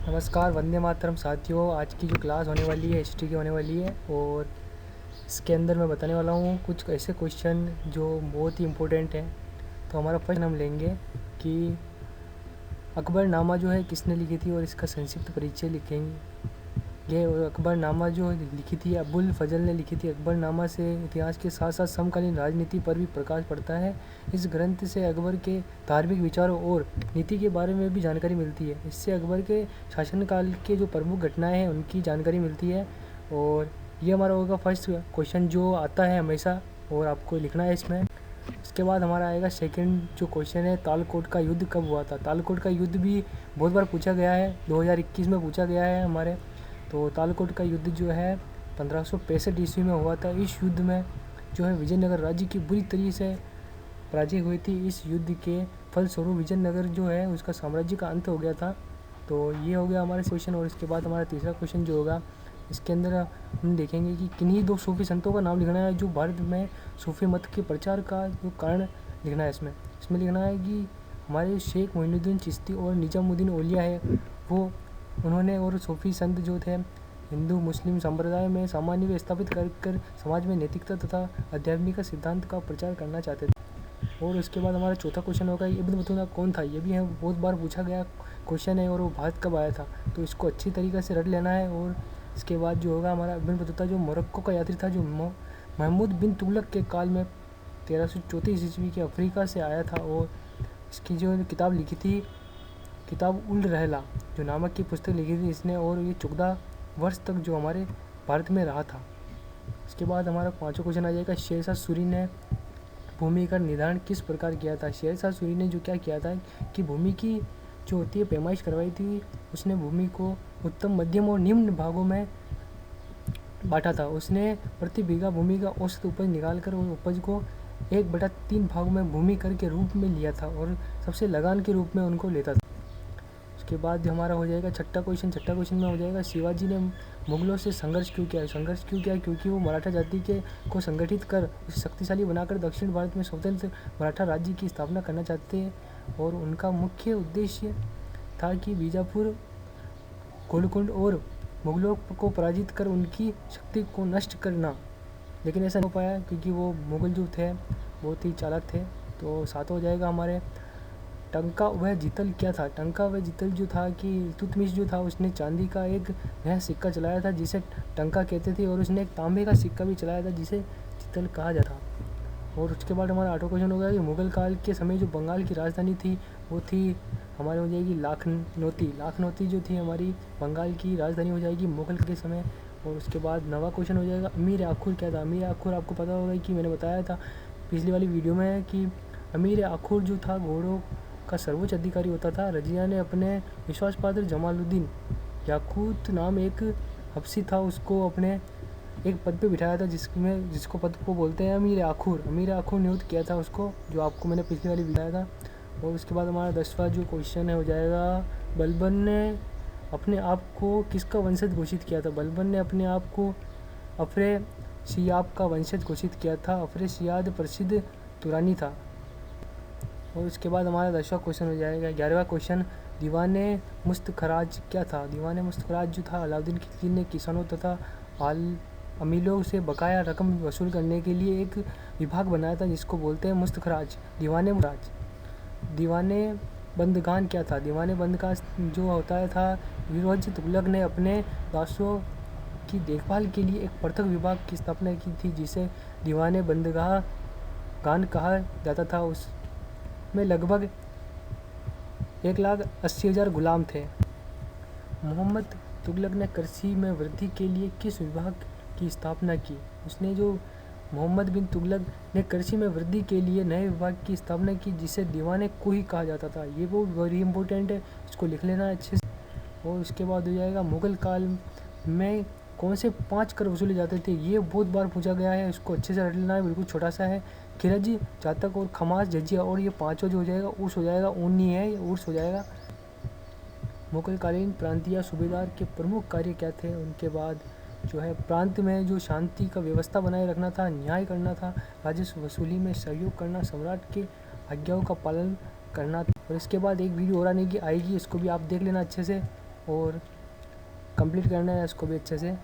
नमस्कार, वंदे मातरम साथियों। आज की जो क्लास होने वाली है हिस्ट्री की होने वाली है और इसके अंदर मैं बताने वाला हूँ कुछ ऐसे क्वेश्चन जो बहुत ही इम्पोर्टेंट हैं। तो हमारा फर्स्ट हम लेंगे कि अकबरनामा जो है किसने लिखी थी और इसका संक्षिप्त परिचय लिखेंगे। और अकबरनामा जो लिखी थी अबुल फजल ने लिखी थी। अकबरनामा से इतिहास के साथ साथ समकालीन राजनीति पर भी प्रकाश पड़ता है। इस ग्रंथ से अकबर के धार्मिक विचारों और नीति के बारे में भी जानकारी मिलती है। इससे अकबर के शासनकाल के जो प्रमुख घटनाएं हैं उनकी जानकारी मिलती है। और ये हमारा होगा फर्स्ट क्वेश्चन जो आता है हमेशा और आपको लिखना है इसमें। इसके बाद हमारा आएगा सेकंड जो क्वेश्चन है, तालकोट का युद्ध कब हुआ था। तालकोट का युद्ध भी बहुत बार पूछा गया है, 2021 में पूछा गया है हमारे। तो तालकोट का युद्ध जो है 1565 ईस्वी में हुआ था। इस युद्ध में जो है विजयनगर राज्य की बुरी तरीके से पराजय हुई थी। इस युद्ध के फलस्वरूप विजयनगर जो है उसका साम्राज्य का अंत हो गया था। तो ये हो गया हमारा क्वेश्चन। और इसके बाद हमारा तीसरा क्वेश्चन जो होगा इसके अंदर हम देखेंगे कि किन्हीं दो सूफी संतों का नाम लिखना है जो भारत में सूफी मत के प्रचार का जो कारण लिखना है। इसमें लिखना है कि हमारे शेख मोइनुद्दीन चिश्ती और निजामुद्दीन औलिया है वो उन्होंने और सूफी संत जो थे हिंदू मुस्लिम संप्रदाय में सामान्य स्थापित कर समाज में नैतिकता तथा आध्यात्मिक सिद्धांत का प्रचार करना चाहते थे। और उसके बाद हमारा चौथा क्वेश्चन होगा इब्न बतूता कौन था। ये भी है बहुत बार पूछा गया क्वेश्चन है और वो भारत कब आया था, तो इसको अच्छी तरीके से रट लेना है। और इसके बाद जो होगा हमारा इब्न बतूता जो मोरक्को का यात्री था जो महमूद बिन तुगलक के काल में 1334 ईस्वी के अफ्रीका से आया था। और इसकी जो किताब लिखी थी किताब उल रहला जो नामक की पुस्तक लिखी थी इसने, और ये 14 वर्ष तक जो हमारे भारत में रहा था। इसके बाद हमारा पाँचों क्वेश्चन आ जाएगा, शेरशाह सूरी ने भूमि का निर्धारण किस प्रकार किया था। शेरशाह सूरी ने जो क्या किया था कि भूमि की जो होती है पैमाइश करवाई थी। उसने भूमि को उत्तम मध्यम और निम्न भागों में बांटा था। उसने प्रति बीघा भूमि का औसत उपज निकाल कर उस उपज को 1/3 भागों में भूमि कर के रूप में लिया था और सबसे लगान के रूप में उनको लेता था। उसके बाद हमारा हो जाएगा छठा क्वेश्चन में हो जाएगा शिवाजी ने मुगलों से संघर्ष क्यों किया। क्योंकि वो मराठा जाति के को संगठित कर उसे शक्तिशाली बनाकर दक्षिण भारत में स्वतंत्र मराठा राज्य की स्थापना करना चाहते हैं। और उनका मुख्य उद्देश्य था कि बीजापुर गोलकुंड और मुगलों को पराजित कर उनकी शक्ति को नष्ट करना। लेकिन ऐसा नहीं हो पाया क्योंकि वो मुगल जो थे बहुत ही चालाक थे। तो साथ हो जाएगा हमारे टंका व जितल क्या था। टंका व जितल जो था कि इल्तुतमिश जो था उसने चांदी का एक नया सिक्का चलाया था जिसे टंका कहते थे, और उसने एक तांबे का सिक्का भी चलाया था जिसे जितल कहा जाता। और उसके बाद हमारा आठवां क्वेश्चन होगा कि मुगल काल के समय जो बंगाल की राजधानी थी वो थी हमारी हो जाएगी लाखनौती जो थी हमारी बंगाल की राजधानी हो जाएगी मुगल के समय। और उसके बाद नवा क्वेश्चन हो जाएगा अमीर आखुर क्या था। अमीर आखुर आपको पता होगा कि मैंने बताया था पिछली वाली वीडियो में कि अमीर आखुर जो था घोड़ों का सर्वोच्च अधिकारी होता था। रजिया ने अपने विश्वास पात्र जमालुद्दीन याकूत नाम एक हबशी था उसको अपने एक पद पे बिठाया था जिसको पद को बोलते हैं अमीर आखुर नियुक्त किया था उसको, जो आपको मैंने पिछली वाली बताया था। और उसके बाद हमारा 10वां जो क्वेश्चन है हो जाएगा बलबन ने अपने आप को किसका वंशज घोषित किया था। बलबन ने अपने आप को अफरे शियाब का वंशज घोषित किया था। अफरे शियाब प्रसिद्ध तुरानी था। और उसके बाद हमारा 10वां क्वेश्चन हो जाएगा 11वां क्वेश्चन दीवाने मुस्तखराज क्या था। दीवाने मुस्तखराज जो था अलाउद्दीन खिलजी ने किसानों तथा अमीलों से बकाया रकम वसूल करने के लिए एक विभाग बनाया था जिसको बोलते हैं मुस्तखराज दीवाने बंदगान क्या था। दीवाने बंदगान जो होता था फिरोज तुगलक ने अपने दासों की देखभाल के लिए एक पृथक विभाग की स्थापना की थी जिसे दीवाने बंदगान कहा जाता था। उसमें लगभग 1,80,000 गुलाम थे। मोहम्मद तुगलक ने कृषि में वृद्धि के लिए किस विभाग की स्थापना की। उसने जो मोहम्मद बिन तुगलक ने कृषि में वृद्धि के लिए नए विभाग की स्थापना की जिसे दीवाने कुही कहा जाता था। ये बहुत वेरी इंपॉर्टेंट है, इसको लिख लेना अच्छे से। और उसके बाद हो जाएगा मुगल काल में कौन से 5 कर वसूले जाते थे। ये बहुत बार पूछा गया है, इसको अच्छे से रट लेना है, बिल्कुल छोटा सा है। खिरज, जातक और खमास, जजिया, और ये पाँचों जो हो जाएगा उर्स हो जाएगा, ऊनी है ये उर्स हो जाएगा। मुगलकालीन प्रांतीय सूबेदार के प्रमुख कार्य क्या थे। उनके बाद जो है प्रांत में जो शांति का व्यवस्था बनाए रखना था, न्याय करना था, राजस्व वसूली में सहयोग करना, सम्राट के आज्ञाओं का पालन करना। और इसके बाद एक वीडियो और आने की आएगी, इसको भी आप देख लेना अच्छे से। और कंप्लीट करना है इसको भी अच्छे से।